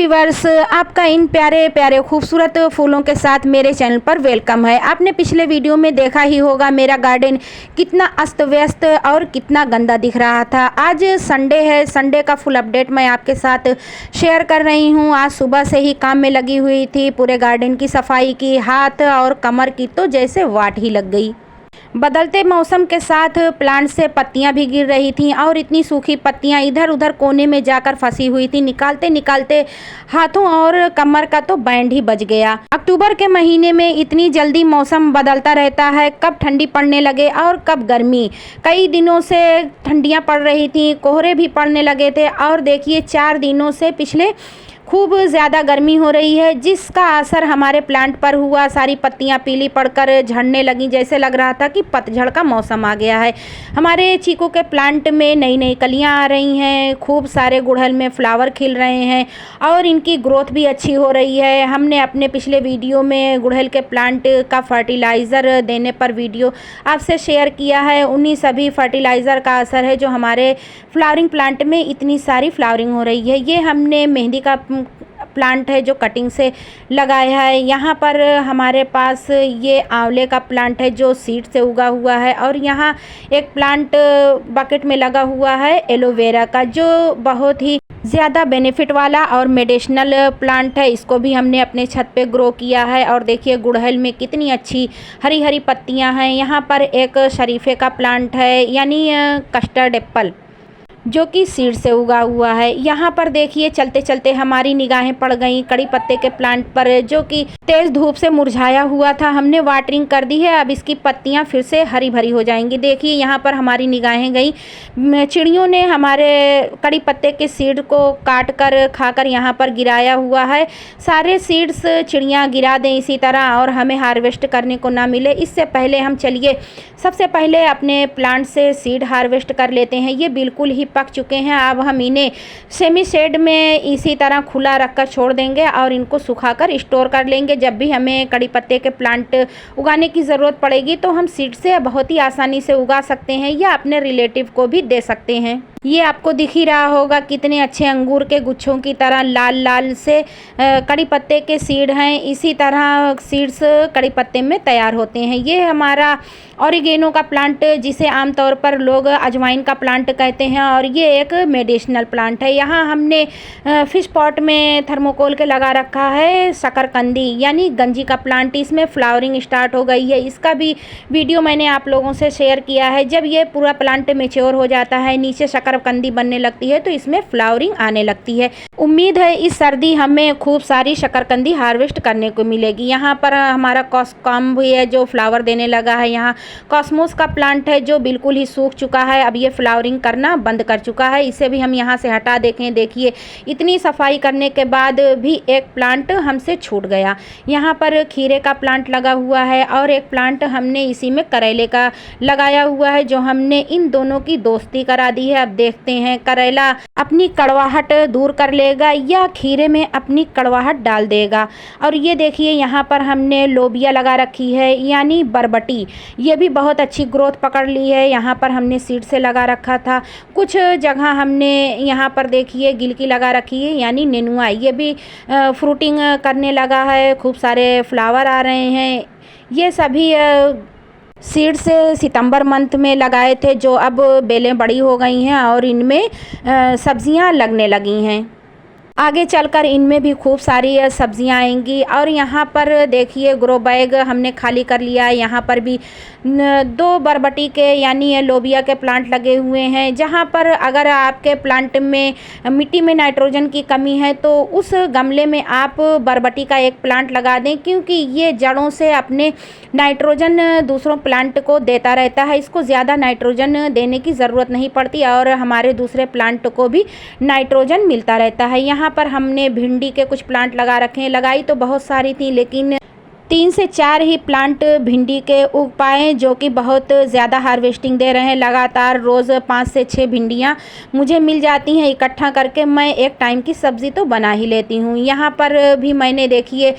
Viewers, आपका इन प्यारे प्यारे खूबसूरत फूलों के साथ मेरे चैनल पर वेलकम है। आपने पिछले वीडियो में देखा ही होगा मेरा गार्डन कितना अस्त व्यस्त और कितना गंदा दिख रहा था। आज संडे है, संडे का फुल अपडेट मैं आपके साथ शेयर कर रही हूँ। आज सुबह से ही काम में लगी हुई थी, पूरे गार्डन की सफाई की, हाथ और कमर की तो जैसे वाट ही लग गई। बदलते मौसम के साथ प्लांट से पत्तियां भी गिर रही थीं और इतनी सूखी पत्तियां इधर उधर कोने में जाकर फंसी हुई थी। निकालते निकालते हाथों और कमर का तो बैंड ही बज गया। अक्टूबर के महीने में इतनी जल्दी मौसम बदलता रहता है, कब ठंडी पड़ने लगे और कब गर्मी। कई दिनों से ठंडियां पड़ रही थी, कोहरे भी पड़ने लगे थे और देखिए 4 दिनों से पिछले खूब ज़्यादा गर्मी हो रही है, जिसका असर हमारे प्लांट पर हुआ। सारी पत्तियां पीली पड़कर झड़ने लगी, जैसे लग रहा था कि पतझड़ का मौसम आ गया है। हमारे चीकू के प्लांट में नई नई कलियां आ रही हैं, खूब सारे गुड़हल में फ्लावर खिल रहे हैं और इनकी ग्रोथ भी अच्छी हो रही है। हमने अपने पिछले वीडियो में गुड़हल के प्लांट का फर्टिलाइज़र देने पर वीडियो आपसे शेयर किया है। उन्हीं सभी फर्टिलाइज़र का असर है जो हमारे फ्लावरिंग प्लांट में इतनी सारी फ्लावरिंग हो रही है। ये हमने मेहंदी का प्लांट है जो कटिंग से लगाया है। यहाँ पर हमारे पास ये आंवले का प्लांट है जो सीड से उगा हुआ है और यहाँ एक प्लांट बकेट में लगा हुआ है एलोवेरा का, जो बहुत ही ज़्यादा बेनिफिट वाला और मेडिसिनल प्लांट है। इसको भी हमने अपने छत पे ग्रो किया है और देखिए गुड़हल में कितनी अच्छी हरी हरी पत्तियां हैं। यहाँ पर एक शरीफे का प्लांट है, यानी कस्टर्ड एप्पल, जो कि सीड से उगा हुआ है। यहाँ पर देखिए चलते चलते हमारी निगाहें पड़ गई कड़ी पत्ते के प्लांट पर, जो कि तेज़ धूप से मुरझाया हुआ था। हमने वाटरिंग कर दी है, अब इसकी पत्तियाँ फिर से हरी भरी हो जाएंगी। देखिए यहाँ पर हमारी निगाहें गई, चिड़ियों ने हमारे कड़ी पत्ते के सीड को काट कर खाकर यहाँ पर गिराया हुआ है। सारे सीड्स चिड़ियाँ गिरा दें इसी तरह और हमें हार्वेस्ट करने को ना मिले, इससे पहले हम चलिए सबसे पहले अपने प्लांट से सीड हार्वेस्ट कर लेते हैं। ये बिल्कुल ही पक चुके हैं। अब हम इन्हें सेमी शेड में इसी तरह खुला रखकर छोड़ देंगे और इनको सुखाकर स्टोर कर लेंगे। जब भी हमें कड़ी पत्ते के प्लांट उगाने की ज़रूरत पड़ेगी तो हम सीड से बहुत ही आसानी से उगा सकते हैं या अपने रिलेटिव को भी दे सकते हैं। ये आपको दिख ही रहा होगा कितने अच्छे अंगूर के गुच्छों की तरह लाल लाल से कड़ी पत्ते के सीड हैं। इसी तरह सीड्स कड़ी पत्ते में तैयार होते हैं। ये हमारा ऑरिगेनो का प्लांट, जिसे आमतौर पर लोग अजवाइन का प्लांट कहते हैं, और ये एक मेडिसिनल प्लांट है। यहाँ हमने फिश पॉट में थर्मोकोल के लगा रखा है शकरकंदी यानी गंजी का प्लांट। इसमें फ्लावरिंग स्टार्ट हो गई है, इसका भी वीडियो मैंने आप लोगों से शेयर किया है। जब ये पूरा प्लांट मेच्योर हो जाता है, नीचे शकरकंदी बनने लगती है, तो इसमें फ्लावरिंग आने लगती है। उम्मीद है इस सर्दी हमें खूब सारी शकरकंदी हार्वेस्ट करने को मिलेगी। यहाँ पर हमारा कॉस्कॉम भी है जो फ्लावर देने लगा है। यहाँ कॉस्मोस का प्लांट है जो बिल्कुल ही सूख चुका है, अब ये फ्लावरिंग करना बंद कर चुका है। इसे भी हम यहाँ से हटा देखें। देखिए इतनी सफाई करने के बाद भी एक प्लांट हमसे छूट गया। यहाँ पर खीरे का प्लांट लगा हुआ है और एक प्लांट हमने इसी में करेले का लगाया हुआ है, जो हमने इन दोनों की दोस्ती करा दी है। अब देखते हैं करेला अपनी कड़वाहट दूर कर लेगा या खीरे में अपनी कड़वाहट डाल देगा। और ये देखिए यहाँ पर हमने लोबिया लगा रखी है, यानी बरबटी। ये भी बहुत अच्छी ग्रोथ पकड़ ली है। यहाँ पर हमने सीड से लगा रखा था। कुछ जगह हमने यहाँ पर देखिए गिलकी लगा रखी है, यानी नेनुआ। ये भी फ्रूटिंग करने लगा है, खूब सारे फ्लावर आ रहे हैं। ये सभी सीड से सितंबर मंथ में लगाए थे, जो अब बेलें बड़ी हो गई हैं और इनमें सब्जियां लगने लगी हैं। आगे चलकर इनमें भी खूब सारी सब्जियां आएंगी। और यहाँ पर देखिए ग्रो बैग हमने खाली कर लिया है। यहाँ पर भी 2 बरबटी के यानी लोबिया के प्लांट लगे हुए हैं। जहाँ पर अगर आपके प्लांट में मिट्टी में नाइट्रोजन की कमी है तो उस गमले में आप बरबटी का एक प्लांट लगा दें, क्योंकि ये जड़ों से अपने नाइट्रोजन दूसरों प्लांट को देता रहता है। इसको ज़्यादा नाइट्रोजन देने की ज़रूरत नहीं पड़ती और हमारे दूसरे प्लांट को भी नाइट्रोजन मिलता रहता है। यहाँ पर हमने भिंडी के कुछ प्लांट लगा रखे हैं। लगाई तो बहुत सारी थी, लेकिन 3 से 4 ही प्लांट भिंडी के उग पाए, जो कि बहुत ज़्यादा हार्वेस्टिंग दे रहे हैं। लगातार रोज़ 5 से 6 भिंडियाँ मुझे मिल जाती हैं। इकट्ठा करके मैं एक टाइम की सब्ज़ी तो बना ही लेती हूँ। यहाँ पर भी मैंने देखिए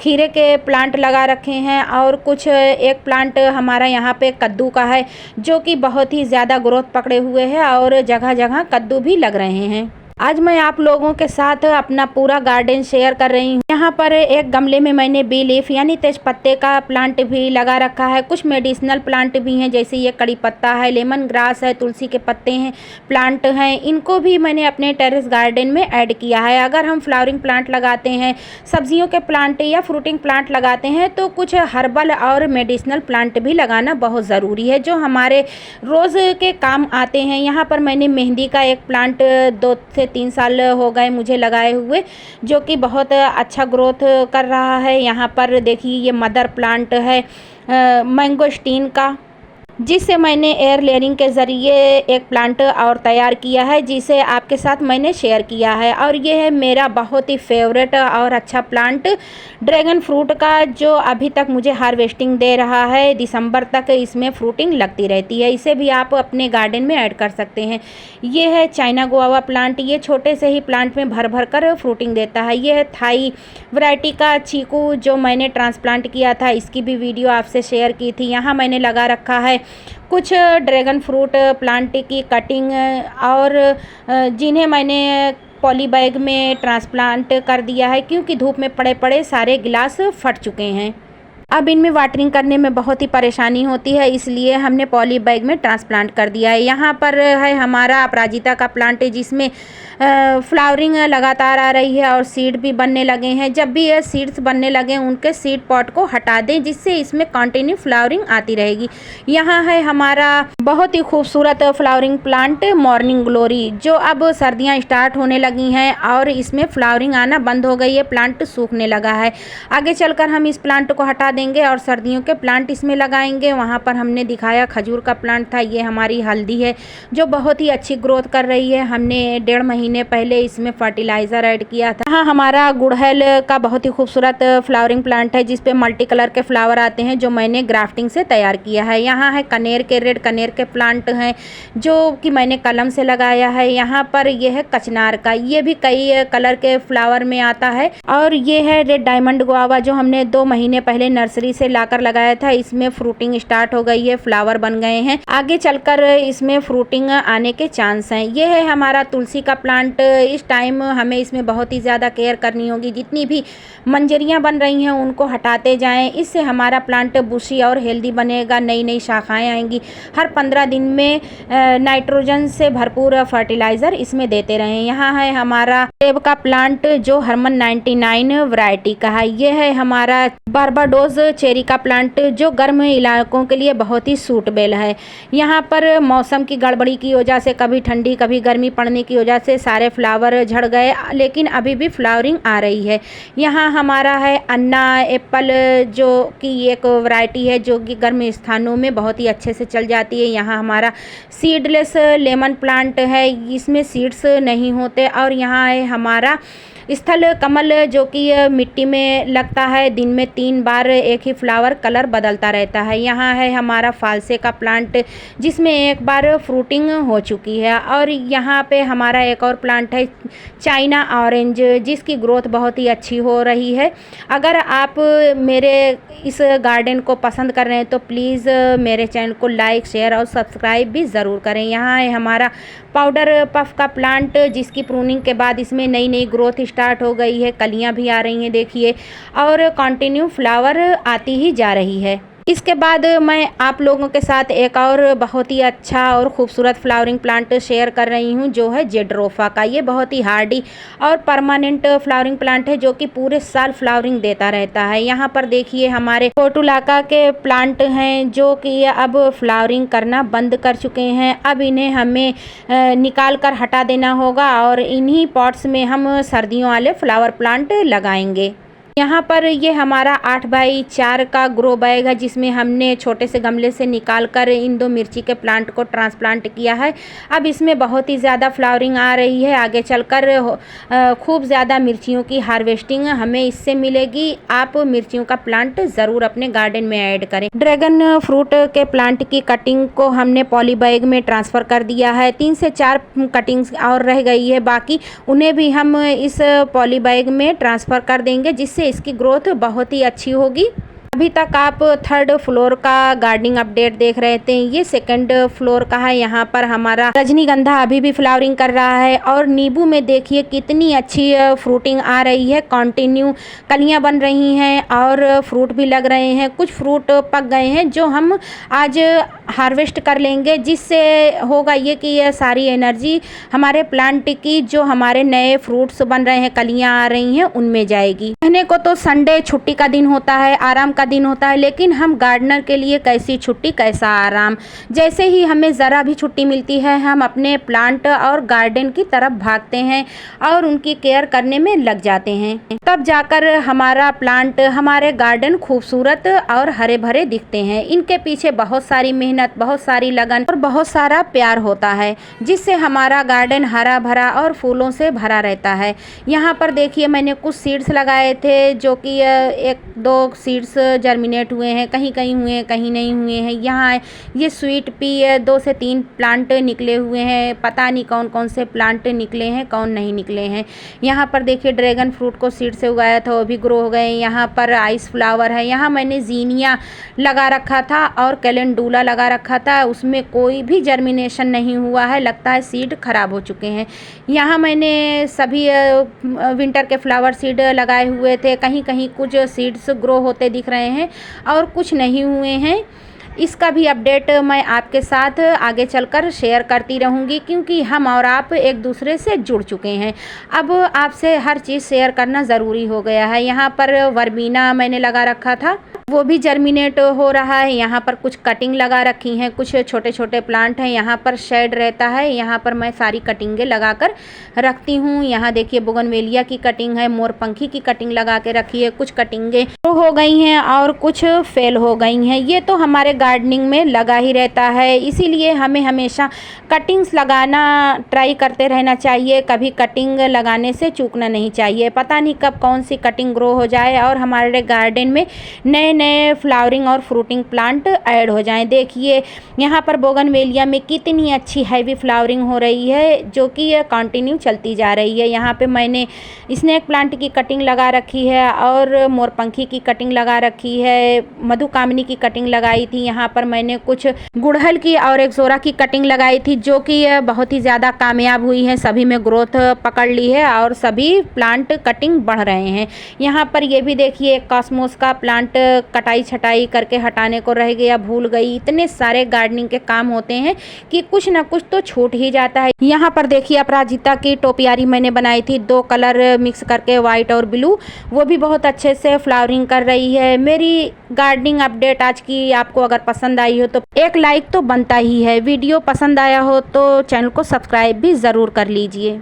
खीरे के प्लांट लगा रखे हैं और कुछ एक प्लांट हमारा यहाँ पे कद्दू का है, जो कि बहुत ही ज़्यादा ग्रोथ पकड़े हुए है और जगह जगह कद्दू भी लग रहे हैं। आज मैं आप लोगों के साथ अपना पूरा गार्डन शेयर कर रही हूँ। यहाँ पर एक गमले में मैंने बी लीफ यानी तेज पत्ते का प्लांट भी लगा रखा है। कुछ मेडिसिनल प्लांट भी हैं, जैसे ये कड़ी पत्ता है, लेमन ग्रास है, तुलसी के पत्ते हैं, प्लांट हैं। इनको भी मैंने अपने टेरेस गार्डन में ऐड किया है। अगर हम फ्लावरिंग प्लांट लगाते हैं, सब्जियों के प्लांट या फ्रूटिंग प्लांट लगाते हैं तो कुछ हर्बल और मेडिसिनल प्लांट भी लगाना बहुत ज़रूरी है, जो हमारे रोज़ के काम आते हैं। यहाँ पर मैंने मेहंदी का एक प्लांट 2 से 3 साल हो गए मुझे लगाए हुए, जो कि बहुत अच्छा ग्रोथ कर रहा है। यहाँ पर देखिए ये मदर प्लांट है मैंगोस्टीन का, जिससे मैंने एयर लेयरिंग के ज़रिए एक प्लांट और तैयार किया है, जिसे आपके साथ मैंने शेयर किया है। और ये है मेरा बहुत ही फेवरेट और अच्छा प्लांट ड्रैगन फ्रूट का, जो अभी तक मुझे हार्वेस्टिंग दे रहा है। दिसंबर तक इसमें फ्रूटिंग लगती रहती है। इसे भी आप अपने गार्डन में ऐड कर सकते हैं। ये है चाइना गुआवा प्लांट। ये छोटे से ही प्लांट में भर भर कर फ्रूटिंग देता है। ये है थाई वैरायटी का चीकू, जो मैंने ट्रांसप्लांट किया था, इसकी भी वीडियो आपसे शेयर की थी। यहाँ मैंने लगा रखा है कुछ ड्रैगन फ्रूट प्लांट की कटिंग, और जिन्हें मैंने पॉली बैग में ट्रांसप्लांट कर दिया है, क्योंकि धूप में पड़े पड़े सारे गिलास फट चुके हैं। अब इनमें वाटरिंग करने में बहुत ही परेशानी होती है, इसलिए हमने पॉली बैग में ट्रांसप्लांट कर दिया है। यहाँ पर है हमारा अपराजिता का प्लांट, जिसमें फ्लावरिंग लगातार आ रही है और सीड भी बनने लगे हैं। जब भी ये सीड्स बनने लगे उनके सीड पॉट को हटा दें, जिससे इसमें कंटिन्यू फ्लावरिंग आती रहेगी। यहाँ है हमारा बहुत ही खूबसूरत फ्लावरिंग प्लांट मॉर्निंग ग्लोरी, जो अब सर्दियाँ स्टार्ट होने लगी हैं और इसमें फ्लावरिंग आना बंद हो गई है, प्लांट सूखने लगा है। आगे चलकर हम इस प्लांट को हटा देंगे और सर्दियों के प्लांट इसमें लगाएंगे। वहाँ पर हमने दिखाया खजूर का प्लांट था। ये हमारी हल्दी है, जो बहुत ही अच्छी ग्रोथ कर रही है। हमने 1.5 महीने पहले इसमें फर्टिलाइज़र ऐड किया था। यहाँ हमारा गुड़हल का बहुत ही खूबसूरत फ्लावरिंग प्लांट है, जिसपे मल्टी कलर के फ्लावर आते हैं, जो मैंने ग्राफ्टिंग से तैयार किया है। यहाँ है कनेर के, रेड कनेर के प्लांट हैं, जो कि मैंने कलम से लगाया है। यहाँ पर यह है कचनार का, ये भी कई कलर के फ्लावर में आता है। और ये है रेड डायमंड गुआवा, जो हमने 2 महीने पहले नर्सरी से लाकर लगाया था। इसमें फ्रूटिंग स्टार्ट हो गई है, फ्लावर बन गए हैं। आगे चलकर इसमें फ्रूटिंग आने के चांस हैं। ये है हमारा तुलसी का प्लांट। इस टाइम हमें इसमें बहुत ही ज़्यादा केयर करनी होगी। जितनी भी मंजरियाँ बन रही हैं उनको हटाते जाएं, इससे हमारा प्लांट बुशी और हेल्दी बनेगा, नई नई शाखाएँ आएंगी। हर 15 दिन में नाइट्रोजन से भरपूर फर्टिलाइज़र इसमें देते रहें। यहाँ है हमारा सेब का प्लांट, जो हरमन 99 वैरायटी का है। ये है हमारा बारबाडोस चेरी का प्लांट, जो गर्म इलाकों के लिए बहुत ही सूटेबल है। यहाँ पर मौसम की गड़बड़ी की वजह से, कभी ठंडी कभी गर्मी पड़ने की वजह से सारे फ्लावर झड़ गए, लेकिन अभी भी फ्लावरिंग आ रही है। यहाँ हमारा है अन्ना एप्पल, जो कि एक वैरायटी है जो कि गर्म स्थानों में बहुत ही अच्छे से चल जाती है। यहाँ हमारा सीडलेस लेमन प्लांट है, इसमें सीड्स नहीं होते। और यहाँ है हमारा स्थल कमल, जो कि मिट्टी में लगता है। दिन में 3 बार एक ही फ्लावर कलर बदलता रहता है। यहाँ है हमारा फालसे का प्लांट, जिसमें एक बार फ्रूटिंग हो चुकी है। और यहाँ पे हमारा एक और प्लांट है चाइना ऑरेंज, जिसकी ग्रोथ बहुत ही अच्छी हो रही है। अगर आप मेरे इस गार्डन को पसंद कर रहे हैं तो प्लीज़ मेरे चैनल को लाइक, शेयर और सब्सक्राइब भी ज़रूर करें। यहाँ है हमारा पाउडर पफ का प्लांट, जिसकी प्रूनिंग के बाद इसमें नई नई ग्रोथ स्टार्ट हो गई है, कलियां भी आ रही हैं देखिए, और कंटिन्यू फ्लावर आती ही जा रही है। इसके बाद मैं आप लोगों के साथ एक और बहुत ही अच्छा और ख़ूबसूरत फ्लावरिंग प्लांट शेयर कर रही हूँ, जो है जेड्रोफा का। ये बहुत ही हार्डी और परमानेंट फ्लावरिंग प्लांट है, जो कि पूरे साल फ्लावरिंग देता रहता है। यहाँ पर देखिए हमारे पोर्टुलाका के प्लांट हैं, जो कि अब फ्लावरिंग करना बंद कर चुके हैं। अब इन्हें हमें निकाल कर हटा देना होगा, और इन्हीं पॉट्स में हम सर्दियों वाले फ्लावर प्लांट लगाएंगे। यहाँ पर ये हमारा 8x4 का ग्रो बैग है, जिसमें हमने छोटे से गमले से निकाल कर इन 2 मिर्ची के प्लांट को ट्रांसप्लांट किया है। अब इसमें बहुत ही ज़्यादा फ्लावरिंग आ रही है। आगे चलकर खूब ज़्यादा मिर्चियों की हार्वेस्टिंग हमें इससे मिलेगी। आप मिर्चियों का प्लांट ज़रूर अपने गार्डन में ऐड करें। ड्रैगन फ्रूट के प्लांट की कटिंग को हमने पॉली बैग में ट्रांसफ़र कर दिया है। 3 से 4 कटिंग्स और रह गई है बाकी, उन्हें भी हम इस पॉली बैग में ट्रांसफ़र कर देंगे, जिससे इसकी ग्रोथ बहुत ही अच्छी होगी। अभी तक आप थर्ड फ्लोर का गार्डनिंग अपडेट देख रहे थे, ये सेकंड फ्लोर का है। यहाँ पर हमारा रजनीगंधा अभी भी फ्लावरिंग कर रहा है और नींबू में देखिए कितनी अच्छी फ्रूटिंग आ रही है, कंटिन्यू कलियाँ बन रही हैं और फ्रूट भी लग रहे हैं। कुछ फ्रूट पक गए हैं जो हम आज हार्वेस्ट कर लेंगे, जिससे होगा ये कि यह सारी एनर्जी हमारे प्लांट की जो हमारे नए फ्रूट्स बन रहे हैं, कलियाँ आ रही हैं, उनमें जाएगी। कहने को तो संडे छुट्टी का दिन होता है, आराम का दिन होता है, लेकिन हम गार्डनर के लिए कैसी छुट्टी कैसा आराम। जैसे ही हमें ज़रा भी छुट्टी मिलती है हम अपने प्लांट और गार्डन की तरफ भागते हैं और उनकी केयर करने में लग जाते हैं। तब जाकर हमारा प्लांट, हमारे गार्डन खूबसूरत और हरे भरे दिखते हैं। इनके पीछे बहुत सारी मेहनत, बहुत सारी लगन और बहुत सारा प्यार होता है, जिससे हमारा गार्डन हरा भरा और फूलों से भरा रहता है। यहाँ पर देखिए मैंने कुछ सीड्स लगाए थे जो कि एक दो सीड्स जर्मिनेट हुए हैं, कहीं कहीं हुए हैं, कहीं नहीं हुए हैं। यहाँ ये स्वीट पी 2 से 3 प्लांट निकले हुए हैं, पता नहीं कौन कौन से प्लांट निकले हैं, कौन नहीं निकले हैं। यहाँ पर देखिए ड्रैगन फ्रूट को सीड से उगाया था, वो भी ग्रो हो गए। यहाँ पर आइस फ्लावर है। यहाँ मैंने जीनिया लगा रखा था और कैलेंडुला लगा रखा था, उसमें कोई भी जर्मिनेशन नहीं हुआ है, लगता है सीड खराब हो चुके हैं। यहाँ मैंने सभी विंटर के फ्लावर सीड लगाए हुए थे, कहीं कहीं कुछ सीड्स ग्रो होते दिख रहे हैं और कुछ नहीं हुए हैं। इसका भी अपडेट मैं आपके साथ आगे चलकर शेयर करती रहूँगी, क्योंकि हम और आप एक दूसरे से जुड़ चुके हैं। अब आपसे हर चीज़ शेयर करना ज़रूरी हो गया है। यहाँ पर वर्बीना मैंने लगा रखा था, वो भी जर्मिनेट हो रहा है। यहाँ पर कुछ कटिंग लगा रखी हैं, कुछ छोटे छोटे प्लांट हैं। यहाँ पर शेड रहता है, यहाँ पर मैं सारी कटिंगें लगा कर रखती हूँ। यहाँ देखिए बोगनवेलिया की कटिंग है, मोरपंखी की कटिंग लगा के रखी है। कुछ कटिंगें हो गई हैं और कुछ फेल हो गई हैं। ये तो हमारे गार्डनिंग में लगा ही रहता है, इसीलिए हमें हमेशा कटिंग्स लगाना ट्राई करते रहना चाहिए। कभी कटिंग लगाने से चूकना नहीं चाहिए। पता नहीं कब कौन सी कटिंग ग्रो हो जाए और हमारे गार्डन में नए नए फ्लावरिंग और फ्रूटिंग प्लांट ऐड हो जाएं। देखिए यहाँ पर बोगनवेलिया में कितनी अच्छी हैवी फ्लावरिंग हो रही है, जो कि ये कंटिन्यू चलती जा रही है। यहाँ पे मैंने स्नेक प्लांट की कटिंग लगा रखी है और मोरपंखी की कटिंग लगा रखी है, मधुकामिनी की कटिंग लगाई थी। यहाँ पर मैंने कुछ गुड़हल की और एक्सोरा की कटिंग लगाई थी, जो कि बहुत ही ज़्यादा कामयाब हुई है। सभी में ग्रोथ पकड़ ली है और सभी प्लांट कटिंग बढ़ रहे हैं। यहाँ पर ये भी देखिए कॉस्मोस का प्लांट कटाई छटाई करके हटाने को रह गया, भूल गई। इतने सारे गार्डनिंग के काम होते हैं कि कुछ ना कुछ तो छूट ही जाता है। यहाँ पर देखिए अपराजिता की टोपियारी मैंने बनाई थी, 2 कलर मिक्स करके, वाइट और ब्लू, वो भी बहुत अच्छे से फ्लावरिंग कर रही है। मेरी गार्डनिंग अपडेट आज की आपको अगर पसंद आई हो तो एक लाइक तो बनता ही है। वीडियो पसंद आया हो तो चैनल को सब्सक्राइब भी ज़रूर कर लीजिए।